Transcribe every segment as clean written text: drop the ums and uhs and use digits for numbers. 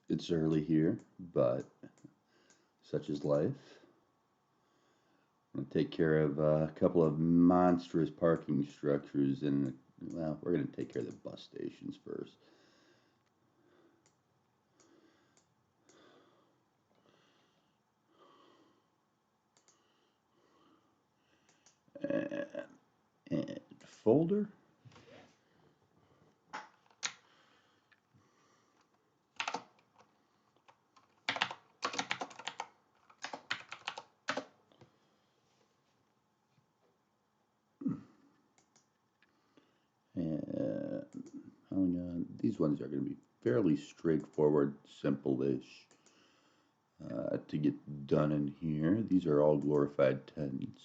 It's early here, but such is life. I'm gonna take care of a couple of monstrous parking structures, and well, we're gonna take care of the bus stations first. And, and folder. And hang on, these ones are going to be fairly straightforward, simple-ish to get done in here. These are all glorified tens.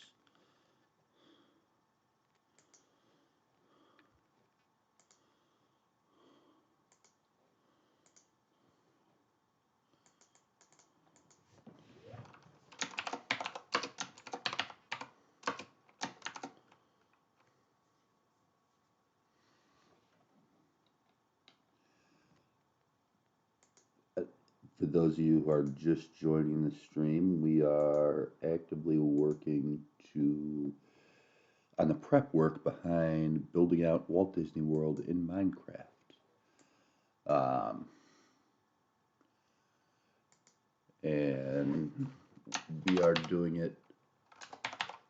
For those of you who are just joining the stream, we are actively working to on the prep work behind building out Walt Disney World in Minecraft. Um, and we are doing it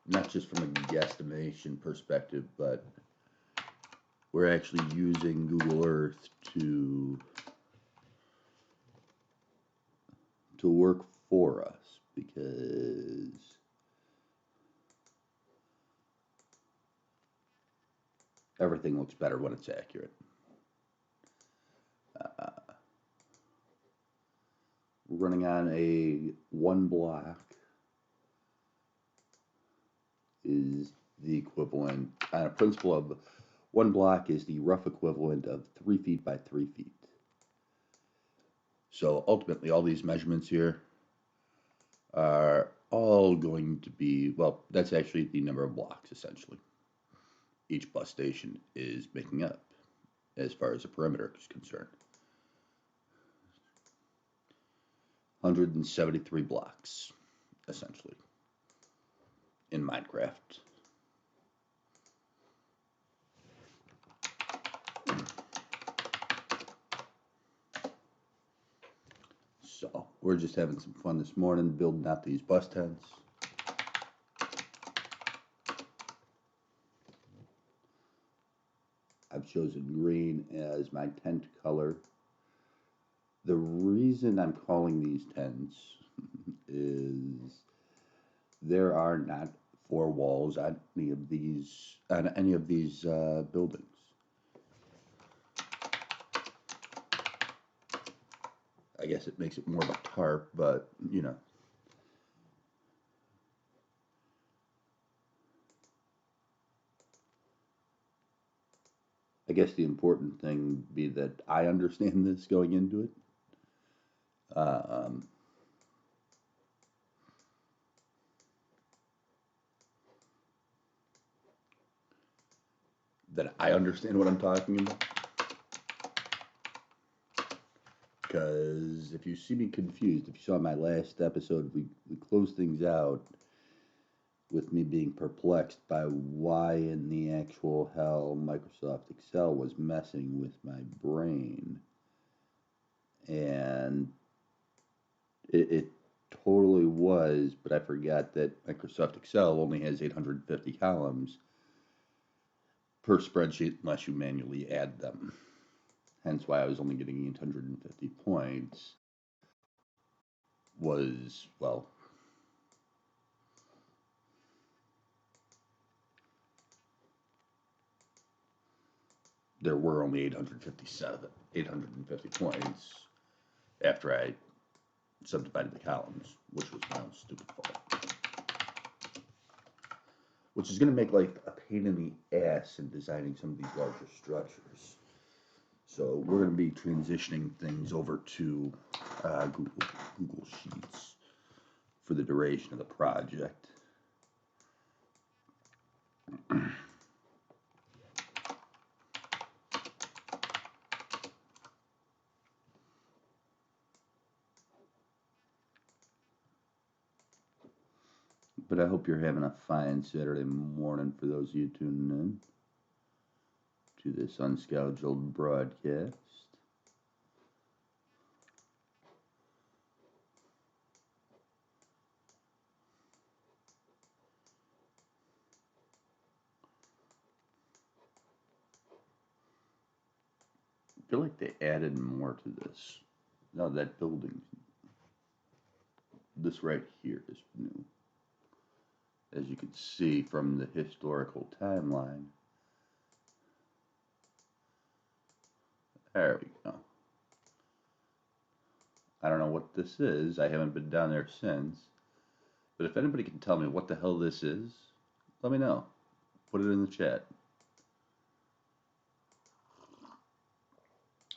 not just from a guesstimation perspective, but we're actually using Google Earth to work for us because everything looks better when it's accurate. Uh, we're running on a one block is the equivalent on a principle of one block is the rough equivalent of 3 feet by 3 feet. So ultimately, all these measurements here are all going to be, well, that's actually the number of blocks essentially each bus station is making up as far as the perimeter is concerned. 173 blocks essentially in Minecraft. So we're just having some fun this morning building out these bus tents. I've chosen green as my tent color. The reason I'm calling these tents is there are not four walls on any of these buildings. I guess it makes it more of a tarp, but you know. I guess the important thing would be that I understand this going into it. Um, that I understand what I'm talking about. Because if you see me confused, if you saw my last episode, we closed things out with me being perplexed by why in the actual hell Microsoft Excel was messing with my brain. And it totally was, but I forgot that Microsoft Excel only has 850 columns per spreadsheet unless you manually add them. Hence why I was only getting 850 points. Was, well, there were only 850 points after I subdivided the columns, which was my own stupid fault. Which is going to make life a pain in the ass in designing some of these larger structures. So we're going to be transitioning things over to Google Sheets for the duration of the project. But I hope you're having a fine Saturday morning for those of you tuning in to this unscheduled broadcast. I feel like they added more to this. No, that building, this right here is new. As you can see from the historical timeline. There we go. I don't know what this is. I haven't been down there since. But if anybody can tell me what the hell this is, let me know. Put it in the chat.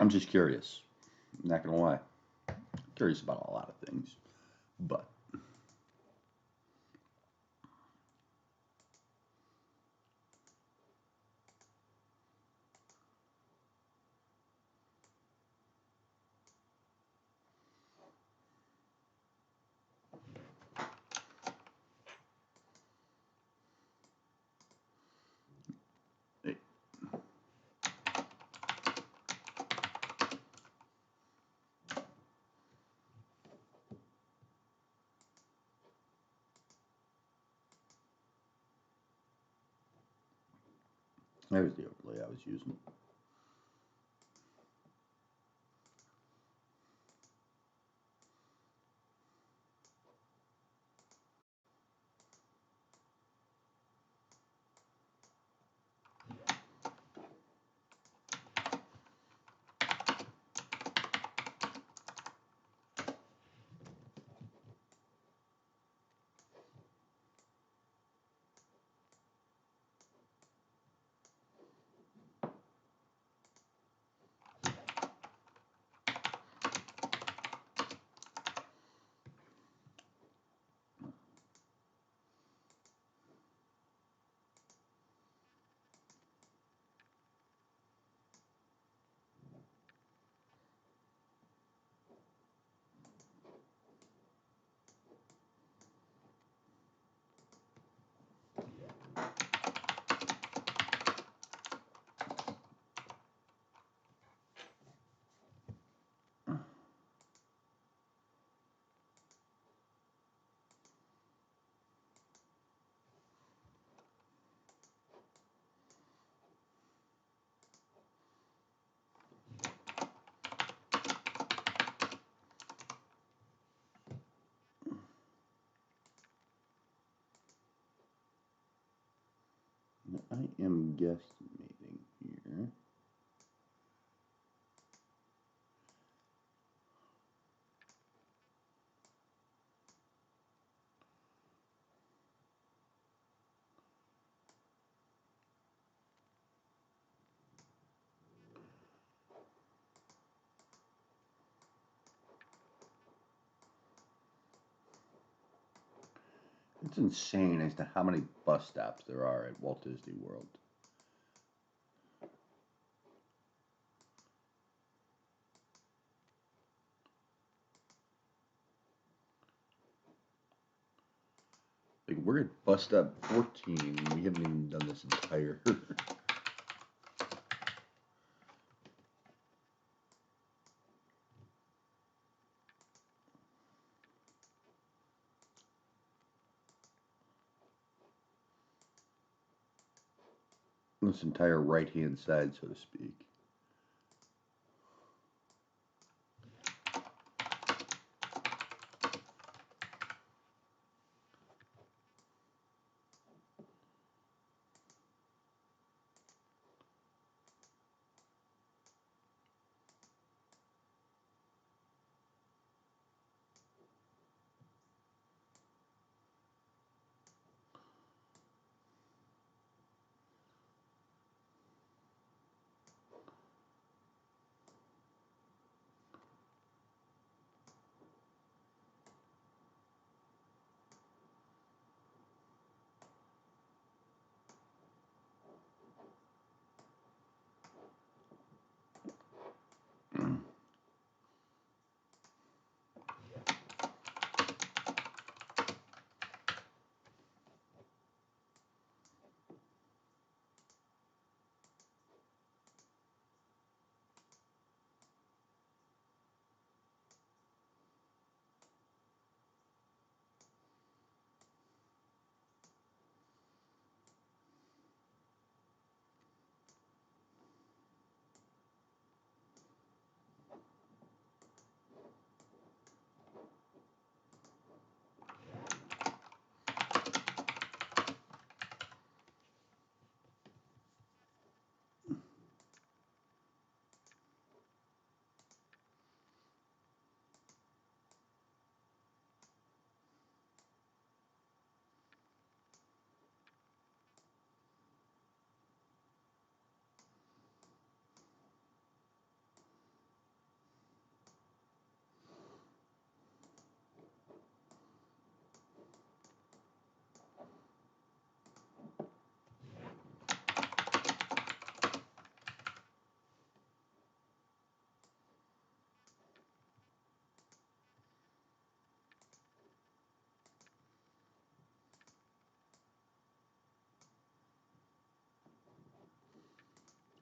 I'm just curious. I'm not gonna lie. Curious about a lot of things. But hey, there's the overlay I was using. I am guesstimating here. It's insane as to how many bus stops there are at Walt Disney World. Like we're at bus stop 14 and we haven't even done this entire this entire right hand side, so to speak.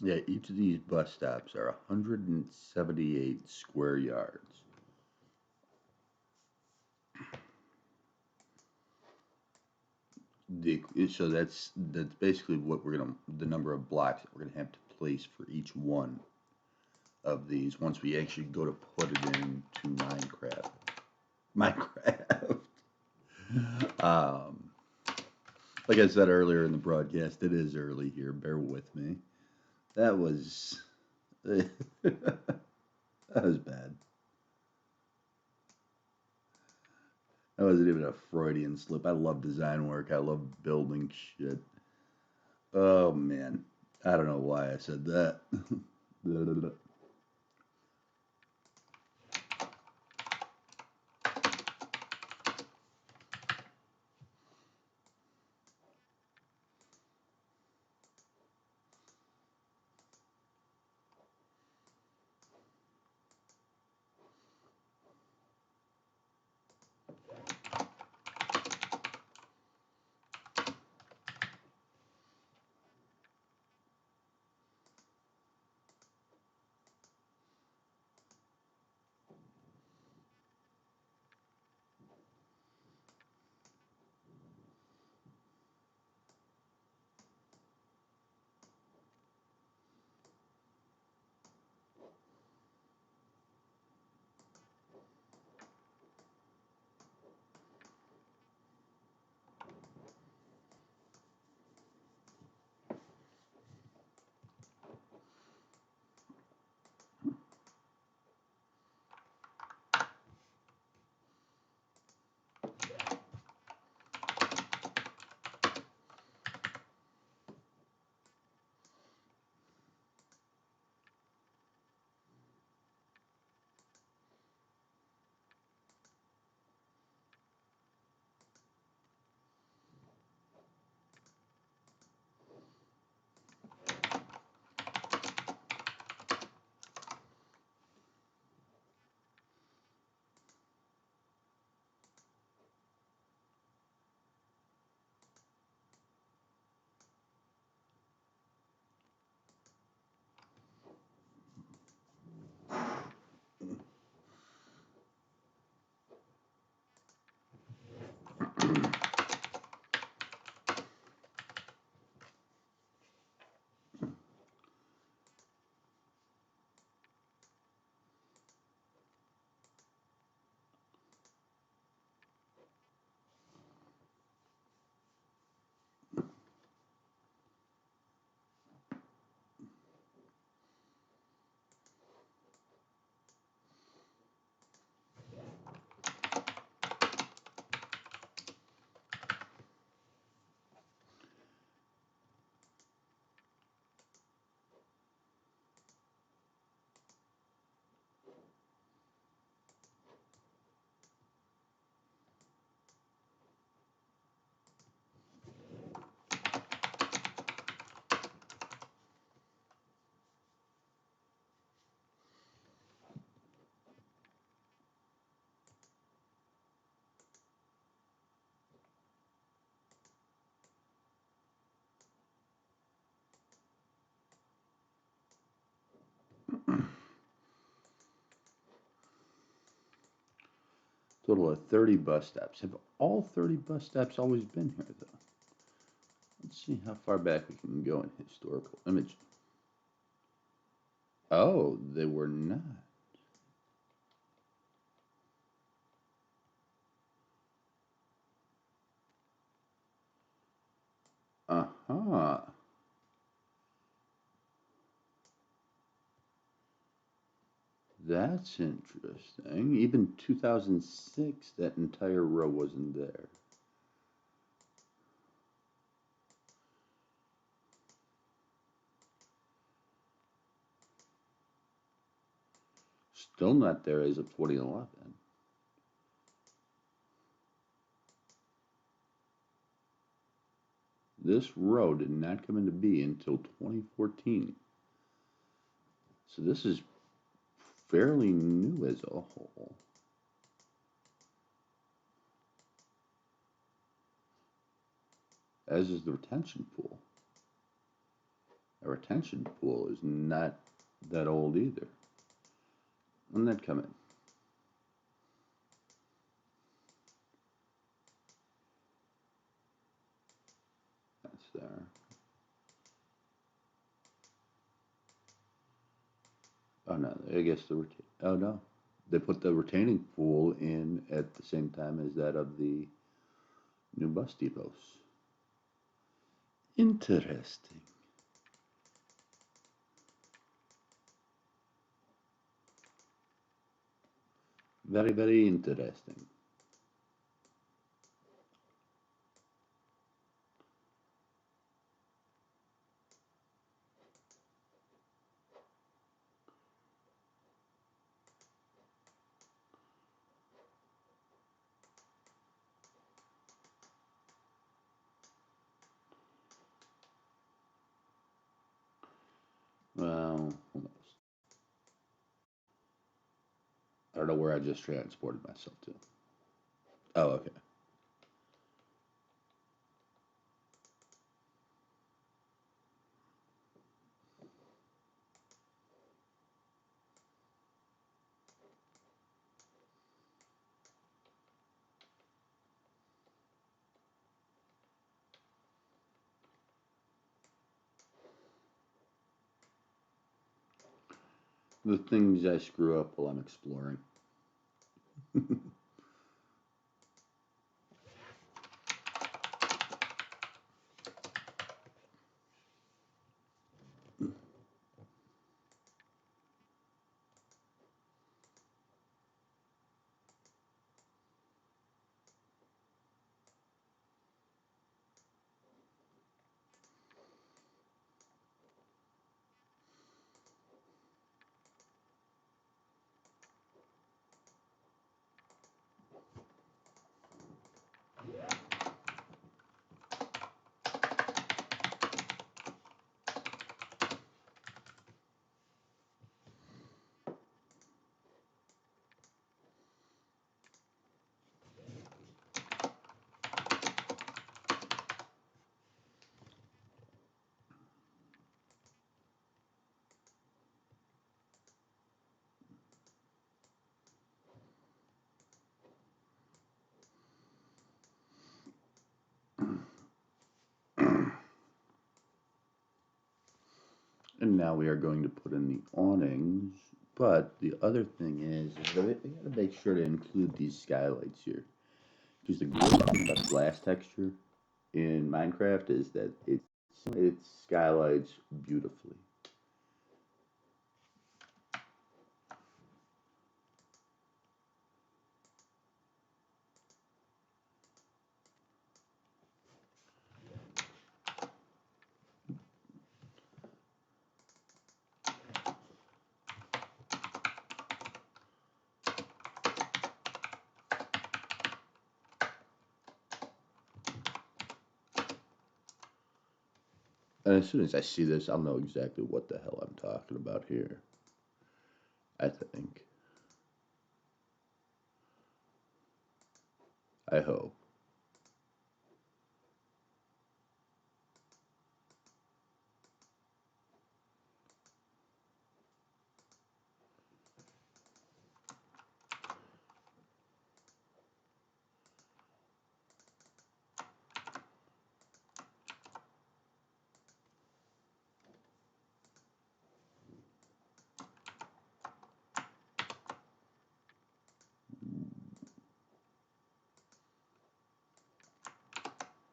Yeah, each of these bus stops are 178 square yards. So that's basically what the number of blocks that we're gonna have to place for each one of these once we actually go to put it into Minecraft. Minecraft. um, like I said earlier in the broadcast, it is early here. Bear with me. That was that was bad. That wasn't even a Freudian slip. I love design work. I love building shit. Oh man, I don't know why I said that. Total of 30 bus stops. Have all 30 bus stops always been here, though? Let's see how far back we can go in historical image. Oh, they were not. Uh-huh. That's interesting. Even 2006, that entire row wasn't there. Still not there as of 2011. This row did not come into being until 2014. So this is fairly new as a whole. As is the retention pool. A retention pool is not that old either. When did that come in? That's there. Oh no, I guess oh no, they put the retaining pool in at the same time as that of the new bus depots. Interesting. Very, very interesting. Well, who knows? I don't know where I just transported myself to. Oh, okay. The things I screw up while I'm exploring. And now we are going to put in the awnings. But the other thing is that we gotta make sure to include these skylights here. Because the great thing about glass texture in Minecraft is that it skylights beautifully. And as soon as I see this, I'll know exactly what the hell I'm talking about here. I think. I hope.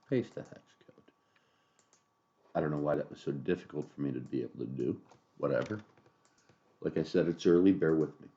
Paste the hex code. I don't know why that was so difficult for me to be able to do. Whatever. Like I said, it's early. Bear with me.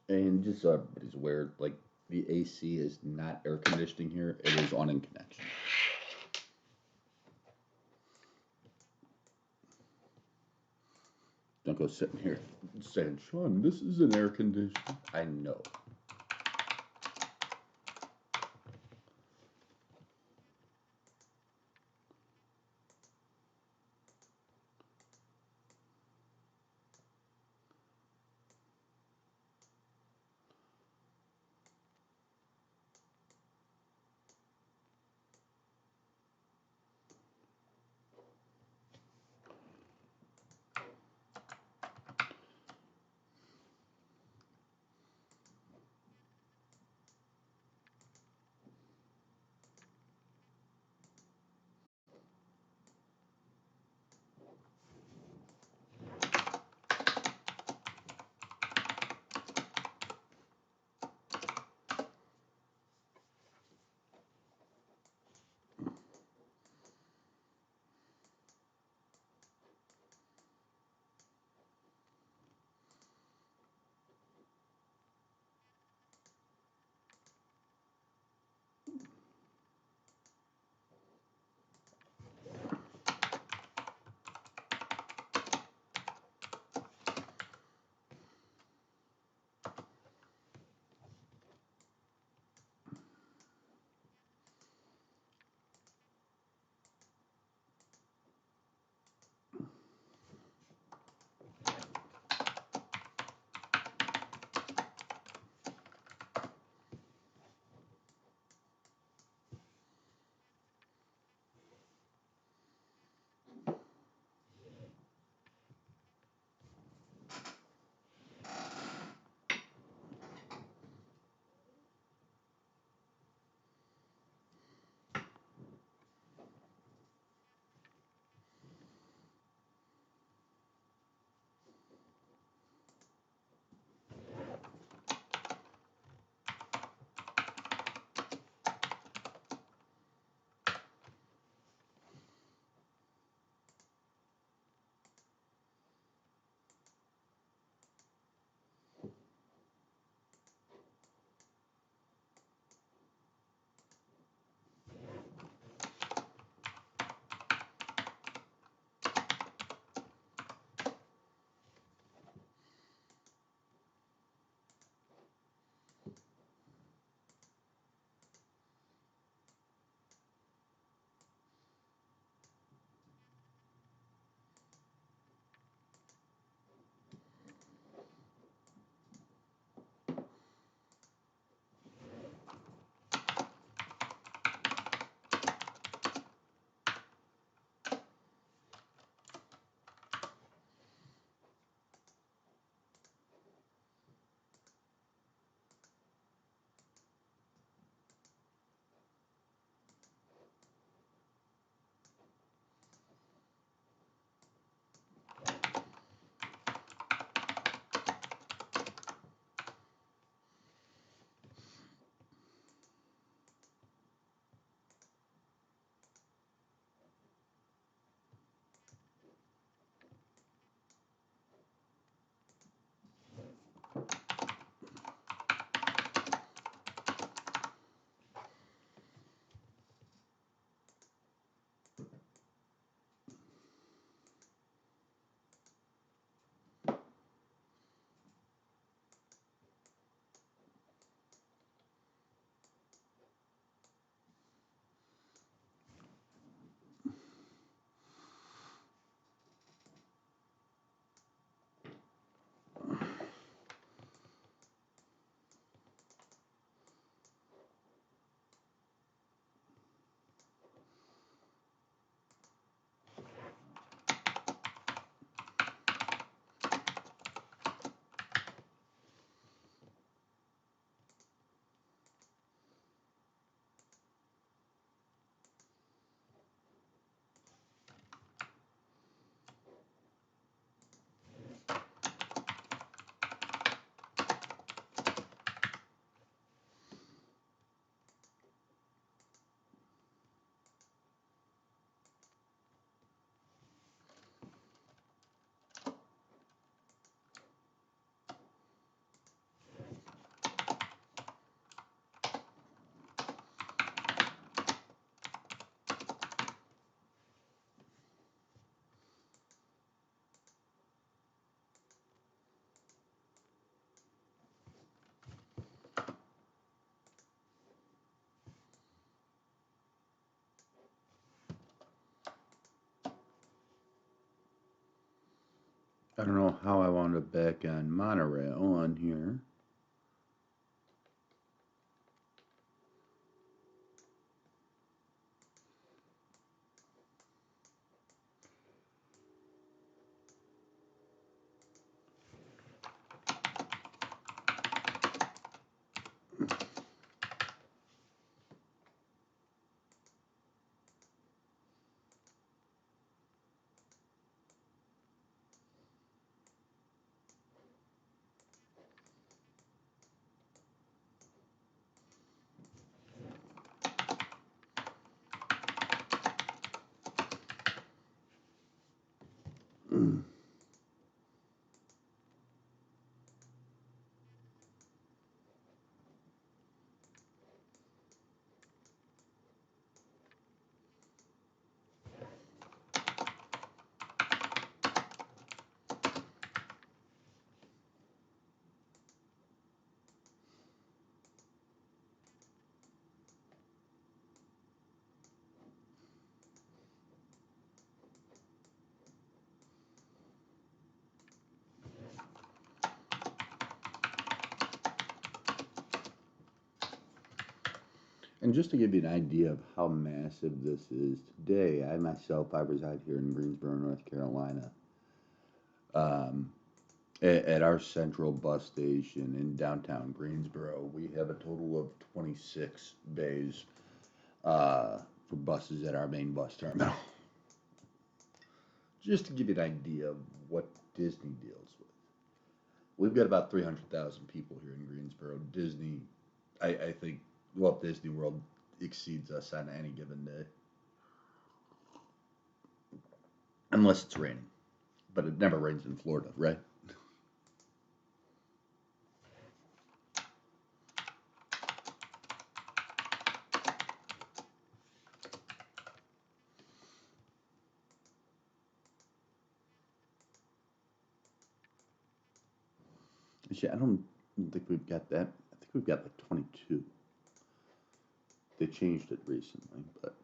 And just so everybody's aware, like the AC is not air conditioning here; it is on in connection. Don't go sitting here saying, Sean, this is an air conditioner. I know. I don't know how I wound up back on monorail on here. And just to give you an idea of how massive this is today, I reside here in Greensboro, North Carolina. Um, at our central bus station in downtown Greensboro, we have a total of 26 bays for buses at our main bus terminal. Just to give you an idea of what Disney deals with. We've got about 300,000 people here in Greensboro. I think Walt Disney World exceeds us on any given day, unless it's raining. But it never rains in Florida, right? Actually, I don't think we've got that. I think we've got like 22. They changed it recently, but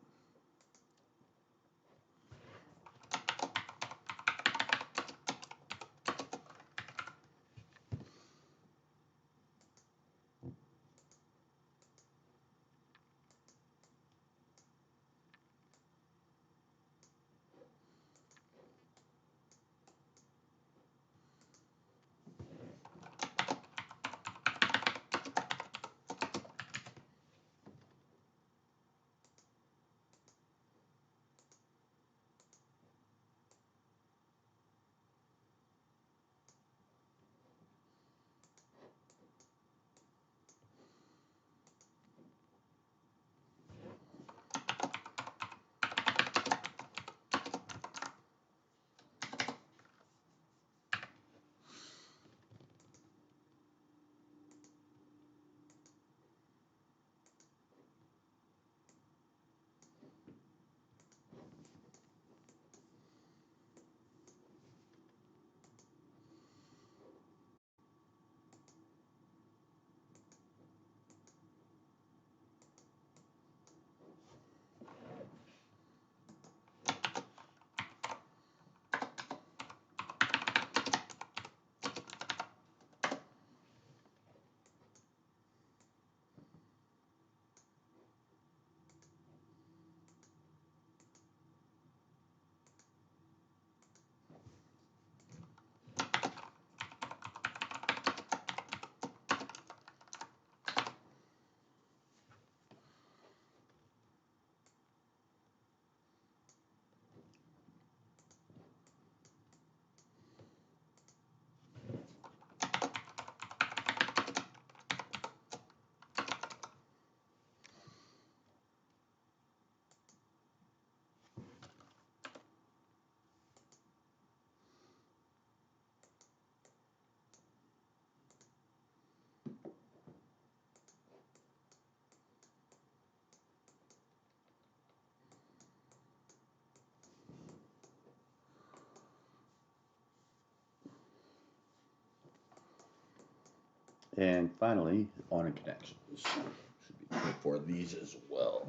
and finally, on connections. Should be good for these as well.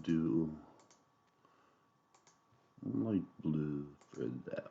do light blue for that.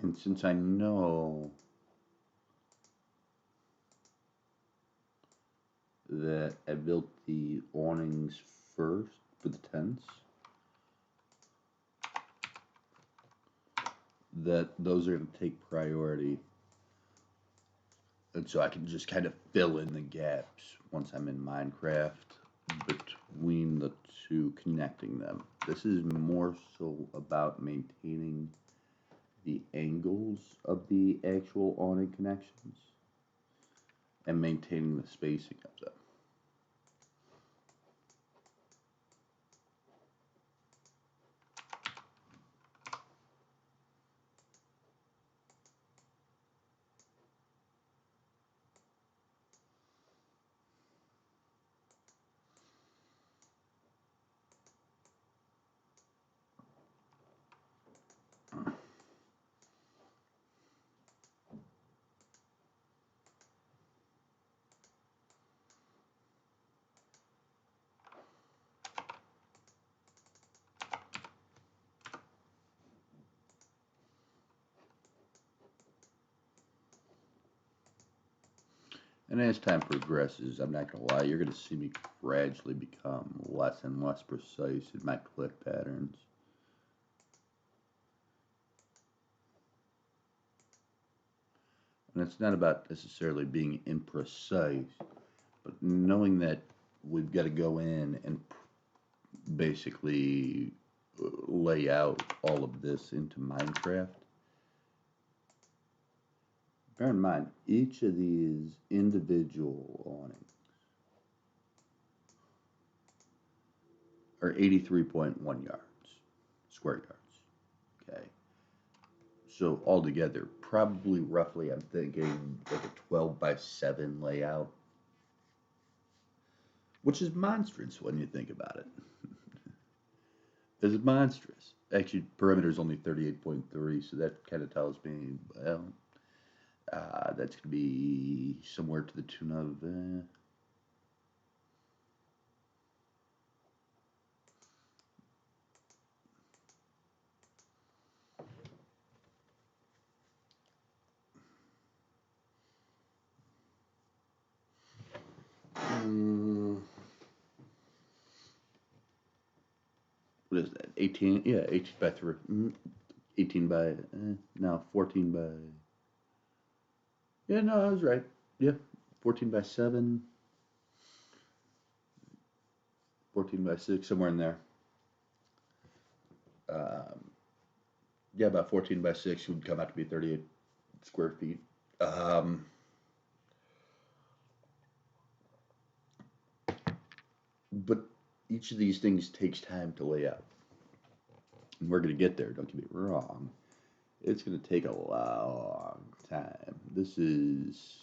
And since I know that I built the awnings first for the tents, that those are going to take priority. And so I can just kind of fill in the gaps once I'm in Minecraft between the two, connecting them. This is more so about maintaining the angles of the actual awning connections and maintaining the spacing of them. And as time progresses, I'm not going to lie, you're going to see me gradually become less and less precise in my click patterns. And it's not about necessarily being imprecise, but knowing that we've got to go in and basically lay out all of this into Minecraft. Bear in mind, each of these individual awnings are 83.1 yards, square yards. Okay. So altogether, probably roughly, I'm thinking like a 12 by 7 layout, which is monstrous when you think about it. It's monstrous. Actually, perimeter is only 38.3, so that kind of tells me, well, that's going to be somewhere to the tune of. What is that? 18? Yeah, 18 by 3. 18 by. No, 14 by. Yeah, no, I was right. Yeah, 14 by 7. 14 by 6, somewhere in there. Um, yeah, about 14 by 6 would come out to be 38 square feet. Um, but each of these things takes time to lay out. And we're going to get there, don't get me wrong. It's going to take a long time. This is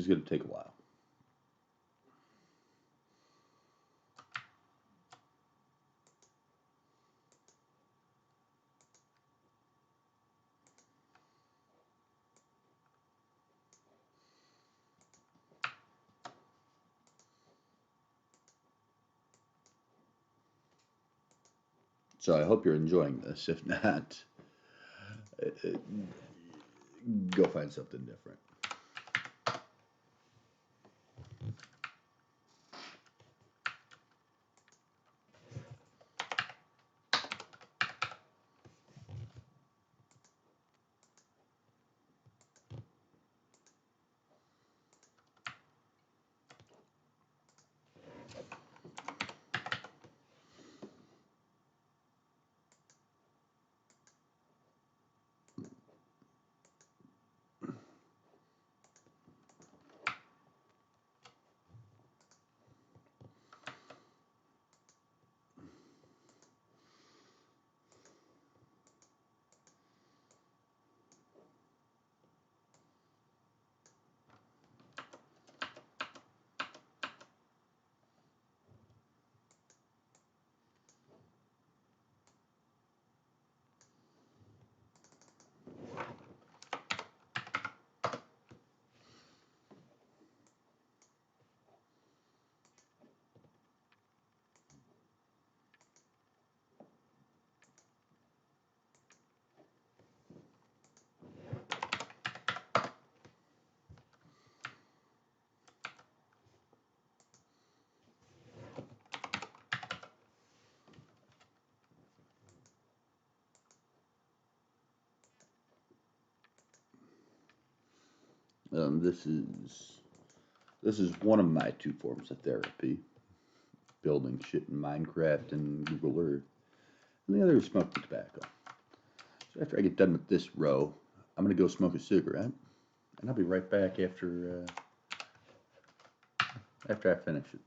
going to take a while. So I hope you're enjoying this. If not, go find something different. Um, this is this is one of my two forms of therapy: building shit in Minecraft and Google Earth, and the other is smoking tobacco. So after I get done with this row, I'm gonna go smoke a cigarette, and I'll be right back after I finish it.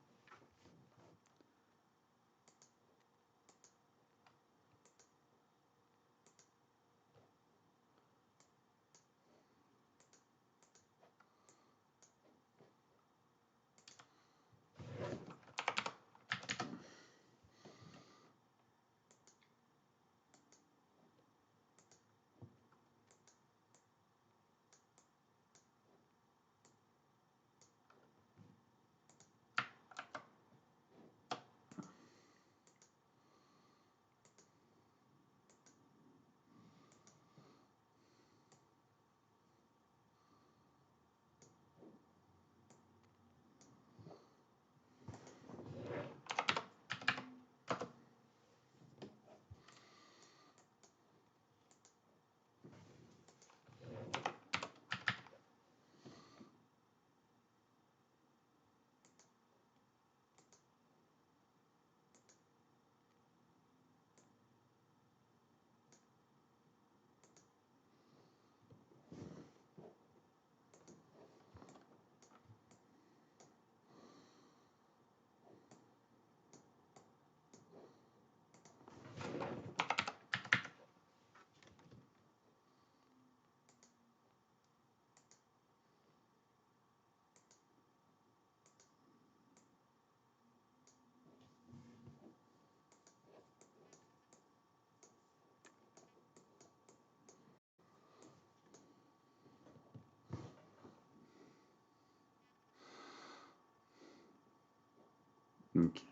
Okay.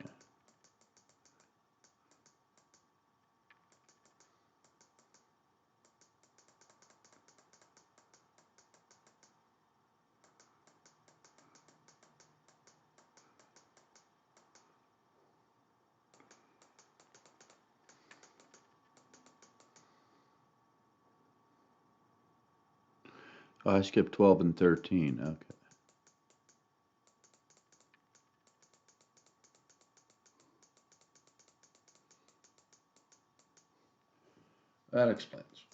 Oh, I skipped 12 and 13. Okay. That explains.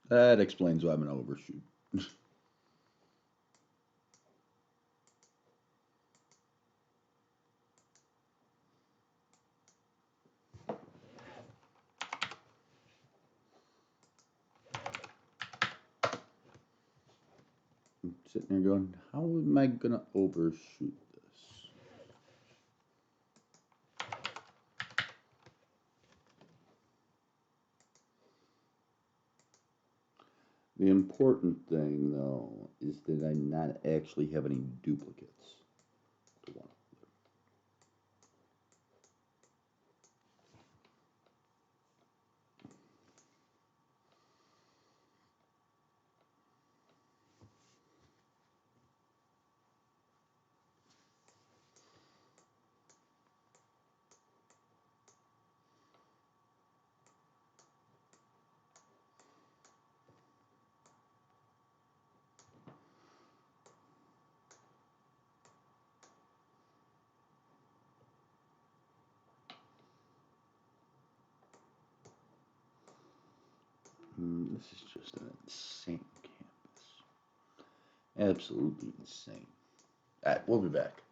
That explains why I'm an overshoot. I'm sitting there going, how am I going to overshoot this? The important thing, though, is that I not actually have any duplicates to one. This is just an insane campus. Absolutely insane. All right, we'll be back.